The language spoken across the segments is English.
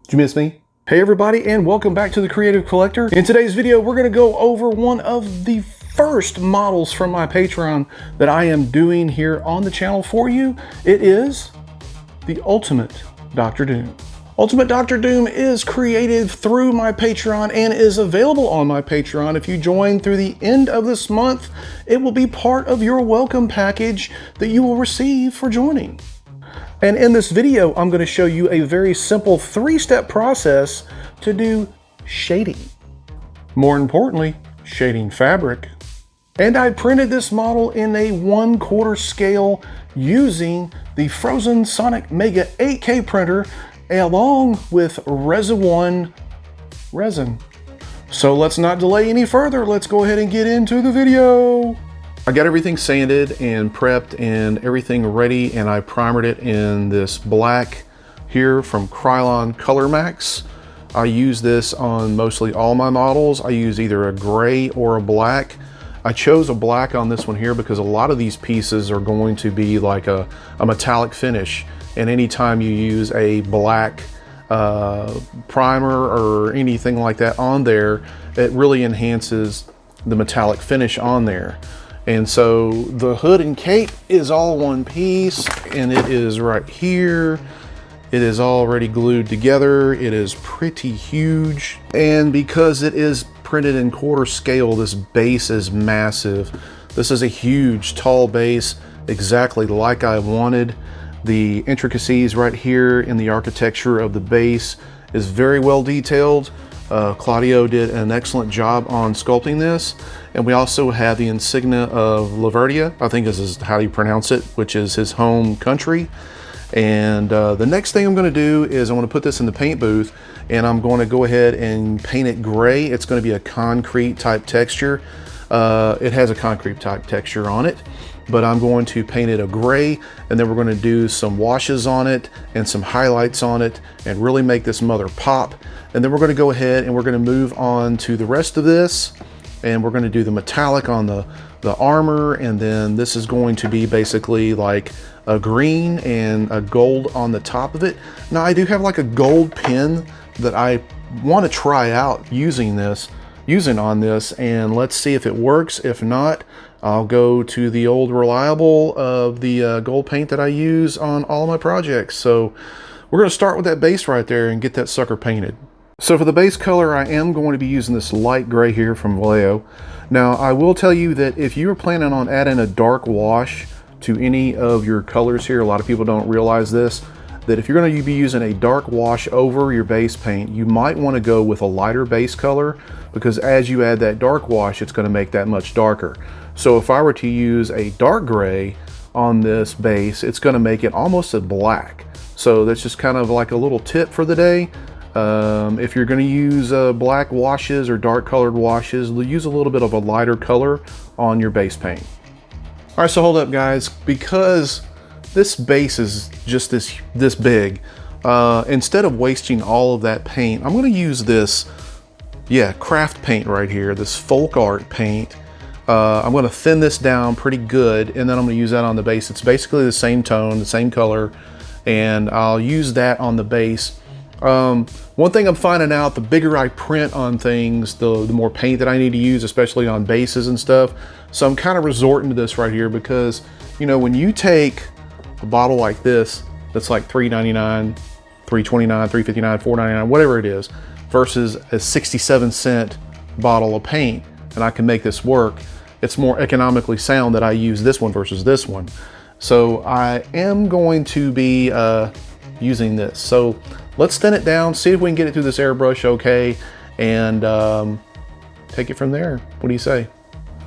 Did you miss me? Hey everybody, and welcome back to The Creative Collector. In today's video, we're gonna go over one of the first models from my Patreon that I am doing here on the channel for you. It is the Ultimate Dr. Doom. Ultimate Dr. Doom is created through my Patreon and is available on my Patreon. If you join through the end of this month, it will be part of your welcome package that you will receive for joining. And in this video, I'm going to show you a very simple 3-step process to do shading. More importantly, shading fabric. And I printed this model in a 1/4 scale using the Frozen Sonic Mega 8K printer along with Resin resin. So let's not delay any further. Let's go ahead and get into the video. I got everything sanded and prepped and everything ready, and I primered it in this black here from Krylon Color Max. I use this on mostly all my models. I use either a gray or a black. I chose a black on this one here because a lot of these pieces are going to be like a metallic finish, and anytime you use a black primer or anything like that on there, it really enhances the metallic finish on there. And so the hood and cape is all one piece, and it is right here. It is already glued together. It is pretty huge. And because it is printed in 1/4 scale, this base is massive. This is a huge, tall base, exactly like I wanted. The intricacies right here in the architecture of the base is very well detailed. Claudio did an excellent job on sculpting this. And we also have the insignia of Laverdia, I think this is how you pronounce it, which is his home country. And the next thing I'm going to do is I'm going to put this in the paint booth, and I'm going to go ahead and paint it gray. It's going to be a concrete type texture. It has a concrete type texture on it, but I'm going to paint it a gray, and then we're going to do some washes on it and some highlights on it and really make this mother pop. And then we're going to go ahead and we're going to move on to the rest of this, and we're going to do the metallic on the armor, and then this is going to be basically like a green and a gold on the top of it. Now I do have like a gold pen that I want to try out using on this, and let's see if it works. If not, I'll go to the old reliable of the gold paint that I use on all my projects. So we're going to start with that base right there and get that sucker painted. So for the base color, I am going to be using this light gray here from Vallejo. Now I will tell you that if you are planning on adding a dark wash to any of your colors here, a lot of people don't realize this, that if you're going to be using a dark wash over your base paint, you might want to go with a lighter base color, because as you add that dark wash, it's going to make that much darker. So if I were to use a dark gray on this base, it's going to make it almost a black. So that's just kind of like a little tip for the day. If you're going to use black washes or dark colored washes, use a little bit of a lighter color on your base paint. All right, so hold up guys, because this base is just this big, instead of wasting all of that paint, I'm going to use this, craft paint right here, this folk art paint. I'm going to thin this down pretty good, and then I'm going to use that on the base. It's basically the same tone, the same color, and I'll use that on the base. One thing I'm finding out, the bigger I print on things, the more paint that I need to use, especially on bases and stuff. So I'm kind of resorting to this right here because, you know, when you take a bottle like this, that's like $3.99, $3.29, $3.59, $4.99, whatever it is, versus a 67-cent bottle of paint, and I can make this work, it's more economically sound that I use this one versus this one. So I am going to be using this. So let's thin it down, see if we can get it through this airbrush okay, and take it from there. What do you say?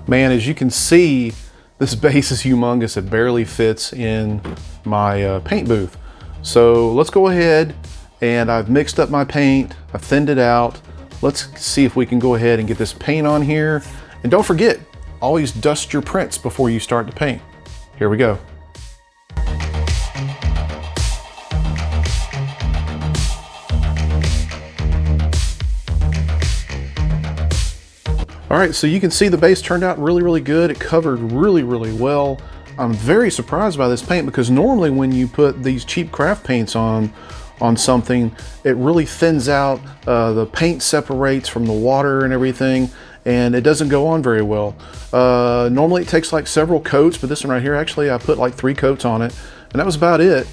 Man, as you can see, this base is humongous. It barely fits in my paint booth. So let's go ahead, and I've mixed up my paint, I've thinned it out. Let's see if we can go ahead and get this paint on here. And don't forget, always dust your prints before you start to paint. Here we go. All right, so you can see the base turned out really, really good. It covered really, really well. I'm very surprised by this paint, because normally when you put these cheap craft paints on something, it really thins out, the paint separates from the water and everything, and it doesn't go on very well. Normally it takes like several coats, but this one right here, actually I put like 3 coats on it, and that was about it.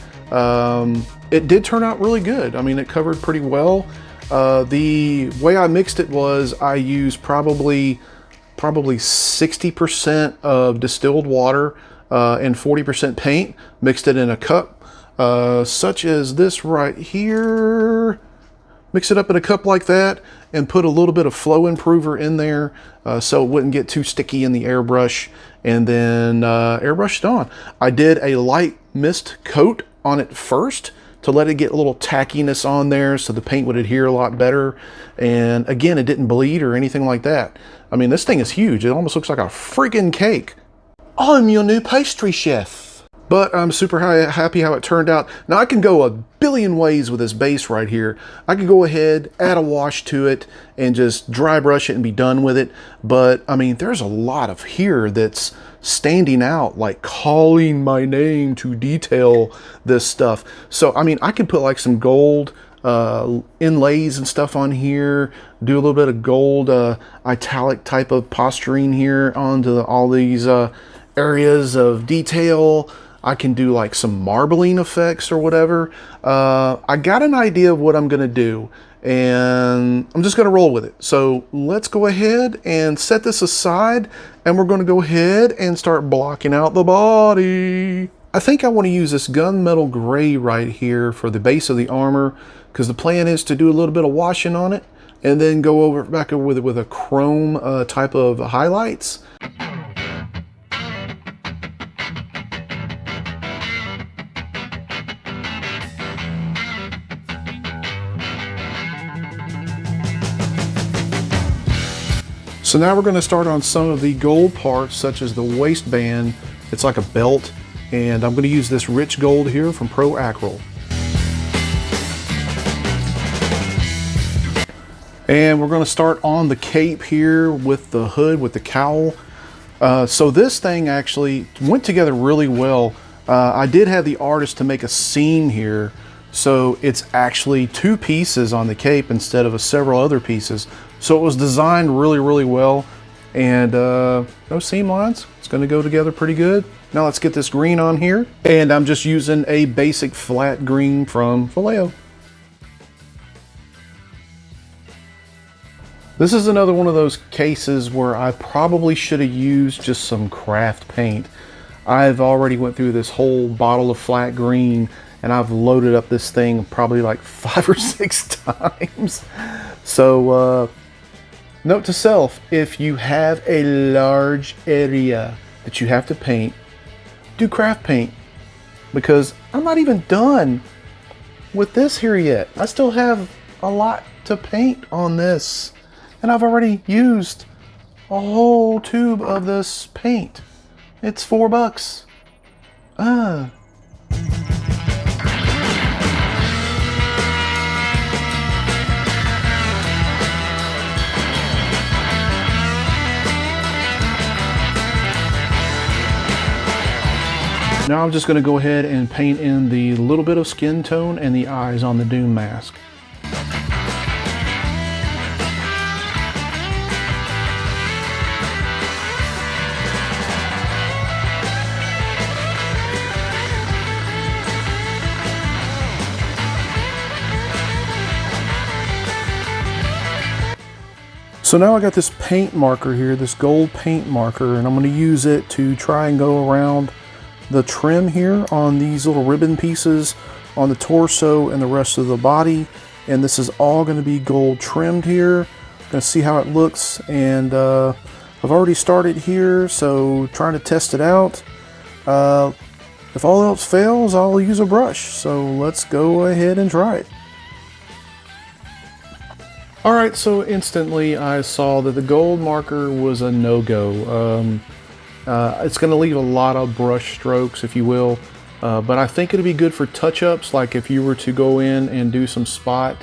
It did turn out really good. I mean, it covered pretty well. The way I mixed it was I used probably 60% of distilled water and 40% paint, mixed it in a cup, such as this right here. Mix it up in a cup like that and put a little bit of flow improver in there so it wouldn't get too sticky in the airbrush, and then airbrush it on. I did a light mist coat on it first to let it get a little tackiness on there so the paint would adhere a lot better. And again, it didn't bleed or anything like that. I mean, this thing is huge. It almost looks like a freaking cake. I'm your new pastry chef. But I'm super happy how it turned out. Now I can go a billion ways with this base right here. I could go ahead, add a wash to it, and just dry brush it and be done with it. But I mean, there's a lot of here that's standing out, like calling my name to detail this stuff. So I mean, I could put like some gold inlays and stuff on here, do a little bit of gold italic type of posturing here onto all these areas of detail. I can do like some marbling effects or whatever. I got an idea of what I'm gonna do, and I'm just gonna roll with it. So let's go ahead and set this aside, and we're gonna go ahead and start blocking out the body. I think I want to use this gunmetal gray right here for the base of the armor, because the plan is to do a little bit of washing on it and then go back over with it with a chrome type of highlights. So now we're going to start on some of the gold parts, such as the waistband. It's like a belt, and I'm going to use this rich gold here from Pro Acryl. And we're going to start on the cape here with the hood, with the cowl. So this thing actually went together really well. I did have the artist to make a seam here, so it's actually 2 pieces on the cape instead of several other pieces. So it was designed really, really well, and no seam lines. It's going to go together pretty good. Now let's get this green on here, and I'm just using a basic flat green from Vallejo. This is another one of those cases where I probably should have used just some craft paint. I've already went through this whole bottle of flat green, and I've loaded up this thing probably like 5 or 6 times. So note to self, if you have a large area that you have to paint, do craft paint, because I'm not even done with this here yet. I still have a lot to paint on this, and I've already used a whole tube of this paint. It's $4. Now I'm just going to go ahead and paint in the little bit of skin tone and the eyes on the Doom mask. So now I got this paint marker here, this gold paint marker, and I'm going to use it to try and go around the trim here on these little ribbon pieces on the torso and the rest of the body. And this is all going to be gold trimmed here. Going to see how it looks, and I've already started here, so trying to test it out. If all else fails, I'll use a brush. So let's go ahead and try it. Alright, so instantly I saw that the gold marker was a no-go. It's going to leave a lot of brush strokes, if you will, but I think it'll be good for touch-ups, like if you were to go in and do some spot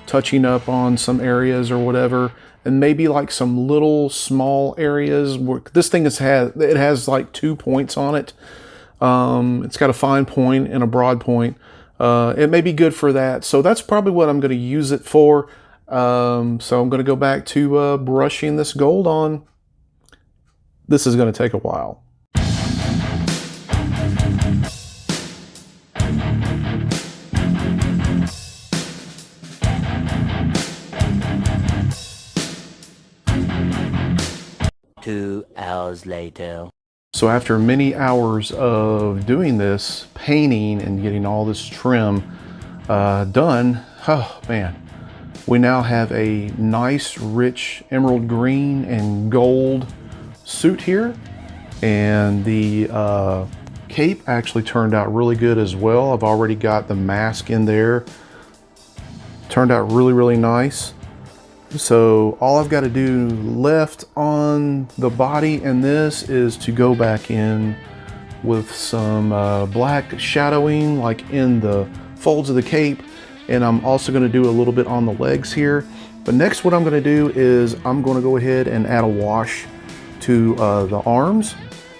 touching up on some areas or whatever, and maybe like some little small areas where this thing has like 2 points on it. It's got a fine point and a broad point. It may be good for that. So that's probably what I'm going to use it for. So I'm going to go back to brushing this gold on. This is going to take a while. Two hours later. So after many hours of doing this, painting and getting all this trim done, oh man, we now have a nice rich emerald green and gold suit here. And the cape actually turned out really good as well. I've already got the mask in there. Turned out really, really nice. So all I've got to do left on the body and this is to go back in with some black shadowing like in the folds of the cape, and I'm also going to do a little bit on the legs here. But next what I'm going to do is I'm going to go ahead and add a wash to the arms,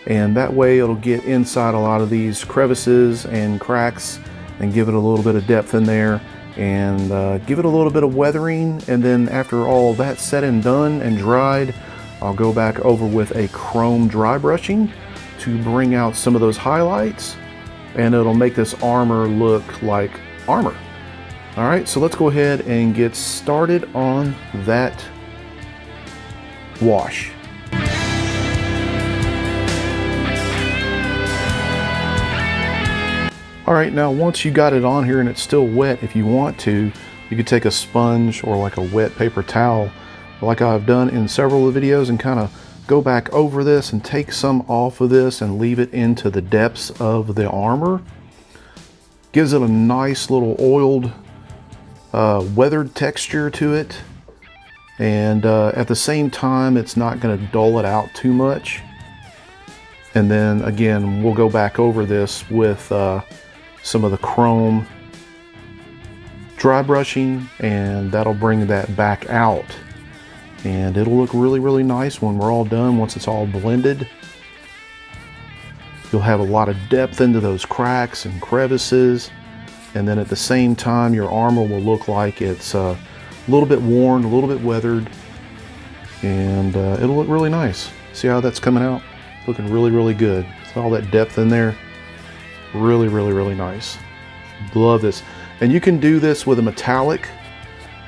and that way it'll get inside a lot of these crevices and cracks and give it a little bit of depth in there, and give it a little bit of weathering. And then after all that's said and done and dried, I'll go back over with a chrome dry brushing to bring out some of those highlights, and it'll make this armor look like armor. All right, so let's go ahead and get started on that wash. All right, now once you got it on here and it's still wet, if you want to, you could take a sponge or like a wet paper towel, like I've done in several of the videos, and kind of go back over this and take some off of this and leave it into the depths of the armor. Gives it a nice little oiled, weathered texture to it. And at the same time, it's not going to dull it out too much. And then again, we'll go back over this with some of the chrome dry brushing, and that'll bring that back out, and it'll look really, really nice when we're all done. Once it's all blended, you'll have a lot of depth into those cracks and crevices, and then at the same time your armor will look like it's a little bit worn, a little bit weathered, and it'll look really nice. See how that's coming out? Looking really, really good. See all that depth in there? Really, really, really nice. Love this. And you can do this with a metallic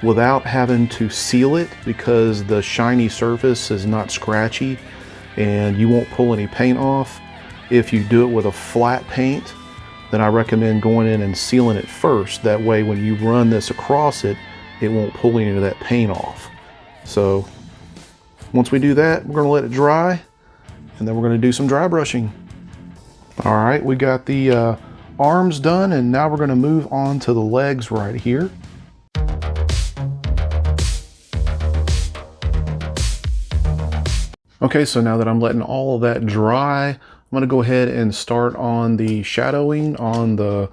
without having to seal it, because the shiny surface is not scratchy and you won't pull any paint off. If you do it with a flat paint, then I recommend going in and sealing it first. That way when you run this across it, it won't pull any of that paint off. So once we do that, we're going to let it dry, and then we're going to do some dry brushing. All right, we got the arms done, and now we're going to move on to the legs right here. Okay, so now that I'm letting all of that dry, I'm going to go ahead and start on the shadowing on the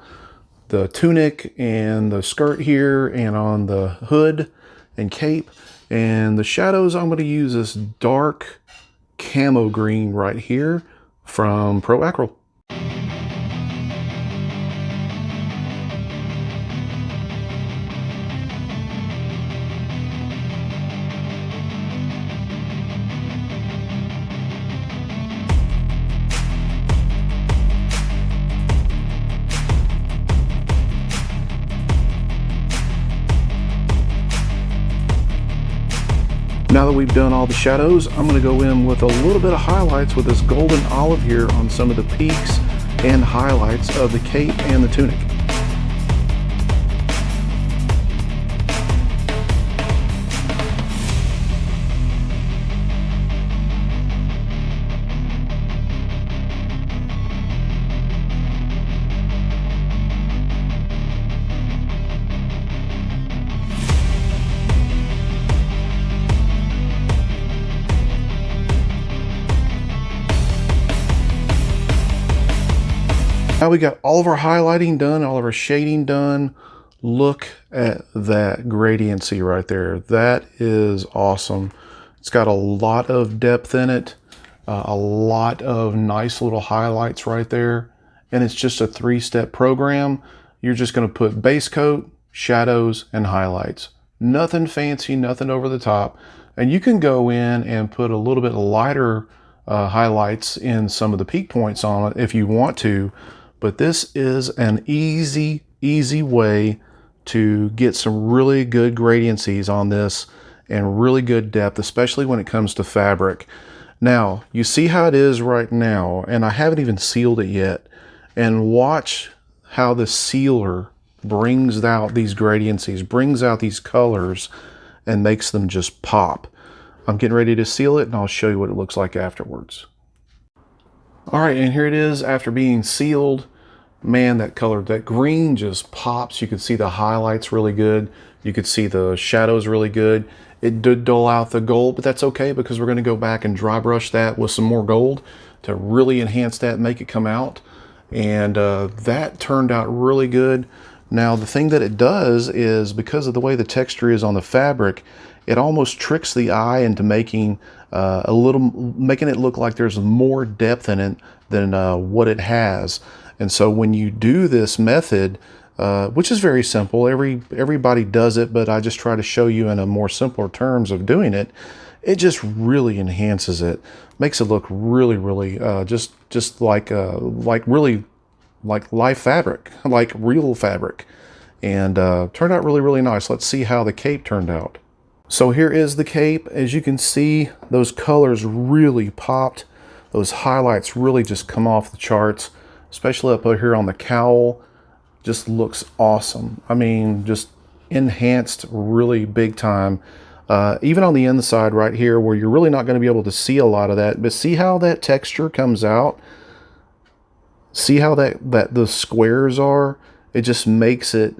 tunic and the skirt here, and on the hood and cape. And the shadows, I'm going to use this dark camo green right here from Pro Acryl. Now that we've done all the shadows, I'm going to go in with a little bit of highlights with this golden olive here on some of the peaks and highlights of the cape and the tunic. Now we got all of our highlighting done, all of our shading done, Look at that gradiency right there. That is awesome. It's got a lot of depth in it, a lot of nice little highlights right there. And it's just a 3-step program. You're just going to put base coat, shadows, and highlights. Nothing fancy, nothing over the top. And you can go in and put a little bit lighter highlights in some of the peak points on it if you want to. But this is an easy way to get some really good gradiencies on this and really good depth, especially when it comes to fabric. Now, you see how it is right now, and I haven't even sealed it yet. And watch how the sealer brings out these gradiencies, brings out these colors, and makes them just pop. I'm getting ready to seal it, and I'll show you what it looks like afterwards. All right, and here it is after being sealed. Man, that color, that green just pops. You can see the highlights really good. You could see the shadows really good. It did dull out the gold, but that's okay because we're going to go back and dry brush that with some more gold to really enhance that, make it come out. And that turned out really good. Now, the thing that it does is, because of the way the texture is on the fabric, it almost tricks the eye into making making it look like there's more depth in it than what it has. And so when you do this method, which is very simple, everybody does it, but I just try to show you in a more simpler terms of doing it. It just really enhances it, makes it look really just like really like live fabric, like real fabric, and turned out really nice. Let's see how the cape turned out. So here is the cape. As you can see, those colors really popped. Those highlights really just come off the charts, especially up here on the cowl. Just looks awesome. I mean, just enhanced really big time. Even on the inside right here, where you're really not going to be able to see a lot of that, but see how that texture comes out? See how that the squares are? It just makes it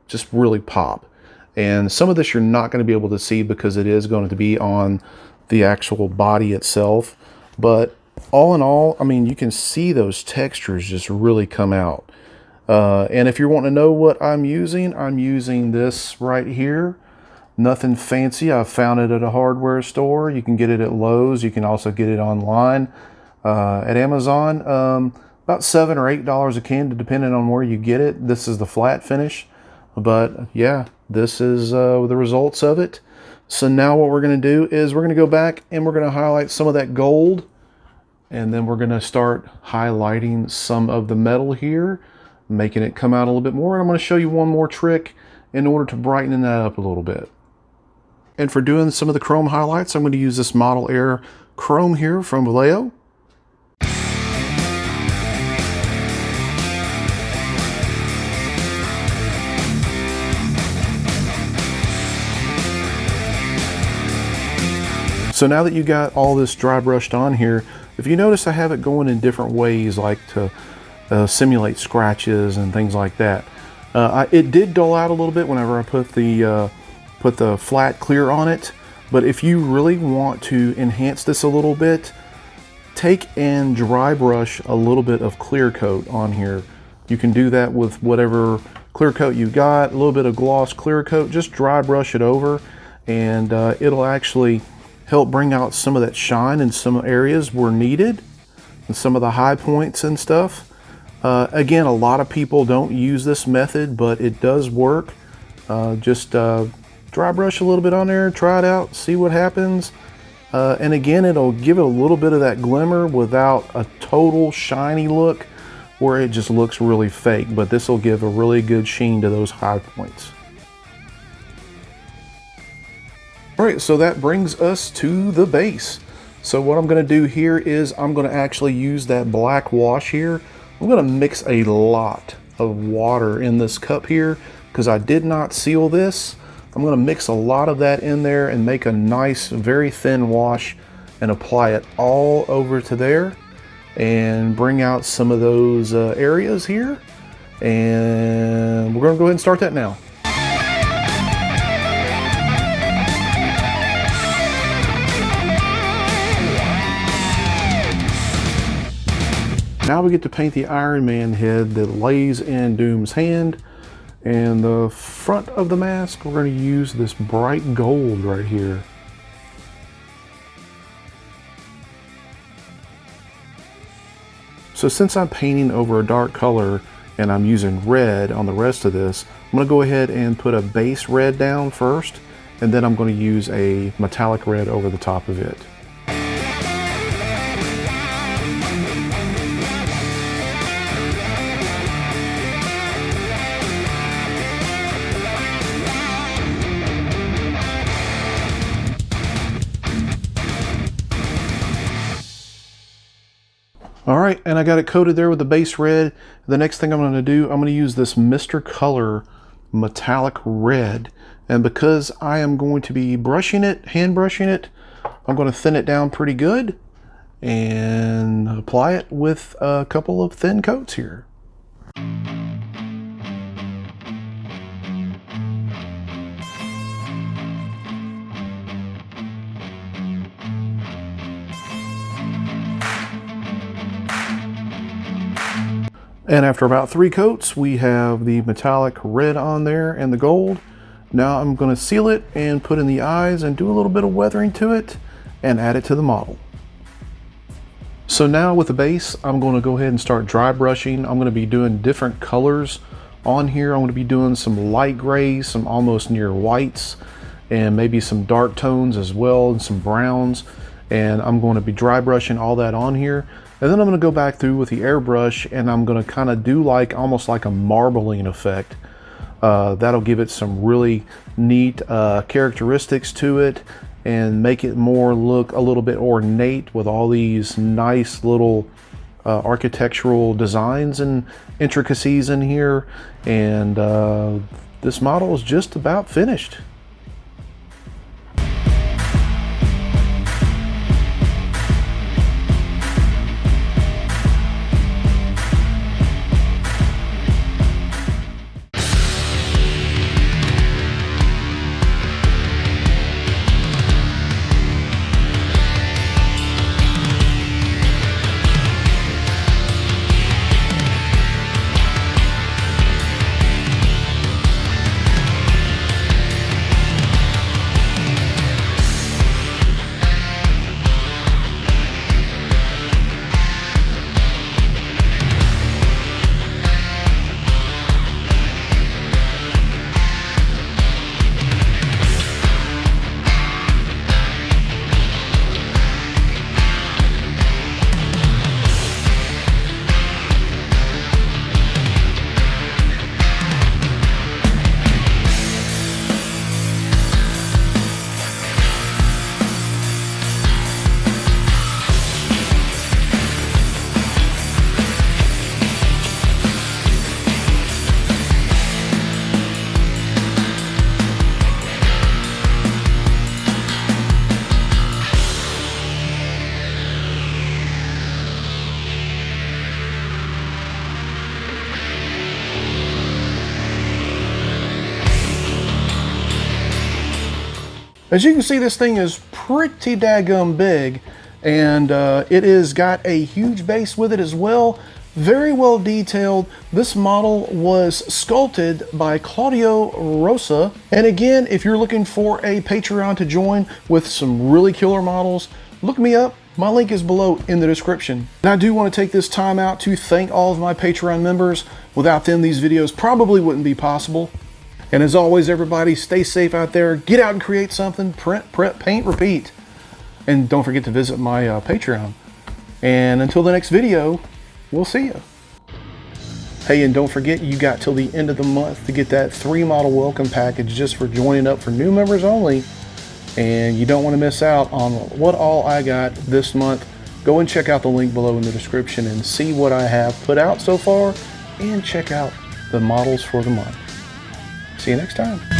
just really pop. And some of this you're not going to be able to see because it is going to be on the actual body itself. But all in all, I mean, you can see those textures just really come out. And if you're wanting to know what I'm using this right here. Nothing fancy. I found it at a hardware store. You can get it at Lowe's. You can also get it online at Amazon. About $7 or $8 a can, depending on where you get it. This is the flat finish. But yeah, this is the results of it. So now what we're going to do is we're going to go back and we're going to highlight some of that gold. And then we're going to start highlighting some of the metal here, making it come out a little bit more. And I'm going to show you one more trick in order to brighten that up a little bit. And for doing some of the chrome highlights, I'm going to use this Model Air Chrome here from Vallejo. So now that you got all this dry brushed on here, if you notice I have it going in different ways, like to simulate scratches and things like that. It did dull out a little bit whenever I put the flat clear on it, but if you really want to enhance this a little bit, take and dry brush a little bit of clear coat on here. You can do that with whatever clear coat you got, a little bit of gloss clear coat, just dry brush it over, and it'll actually help bring out some of that shine in some areas where needed, and some of the high points and stuff. Again, a lot of people don't use this method, but it does work. Just dry brush a little bit on there, try it out, see what happens. And again, it'll give it a little bit of that glimmer without a total shiny look where it just looks really fake, but this will give a really good sheen to those high points. All right, so that brings us to the base. So what I'm going to do here is I'm going to actually use that black wash here. I'm going to mix a lot of water in this cup here because I did not seal this. I'm going to mix a lot of that in there and make a nice, very thin wash and apply it all over to there and bring out some of those areas here. And we're going to go ahead and start that now. Now we get to paint the Iron Man head that lays in Doom's hand. And the front of the mask, we're going to use this bright gold right here. So since I'm painting over a dark color and I'm using red on the rest of this, I'm going to go ahead and put a base red down first, and then I'm going to use a metallic red over the top of it. All right, and I got it coated there with the base red. The next thing I'm going to do, I'm going to use this Mr. Color metallic red. And because I am going to be brushing it, hand brushing it, I'm going to thin it down pretty good and apply it with a couple of thin coats here. And after about 3 coats, we have the metallic red on there and the gold. Now I'm going to seal it and put in the eyes and do a little bit of weathering to it and add it to the model. So now with the base, I'm going to go ahead and start dry brushing. I'm going to be doing different colors on here. I'm going to be doing some light grays, some almost near whites, and maybe some dark tones as well, and some browns. And I'm going to be dry brushing all that on here. And then I'm going to go back through with the airbrush and I'm going to kind of do like almost like a marbling effect. That'll give it some really neat characteristics to it and make it more look a little bit ornate with all these nice little architectural designs and intricacies in here. And this model is just about finished. As you can see, this thing is pretty daggum big, and it has got a huge base with it as well. Very well detailed. This model was sculpted by Claudio Rosa. And again, if you're looking for a Patreon to join with some really killer models, look me up. My link is below in the description. And I do want to take this time out to thank all of my Patreon members. Without them, these videos probably wouldn't be possible. And as always, everybody, stay safe out there. Get out and create something. Print, prep, paint, repeat. And don't forget to visit my Patreon. And until the next video, we'll see you. Hey, and don't forget, you got till the end of the month to get that 3-model welcome package just for joining up for new members only. And you don't want to miss out on what all I got this month. Go and check out the link below in the description and see what I have put out so far. And check out the models for the month. See you next time.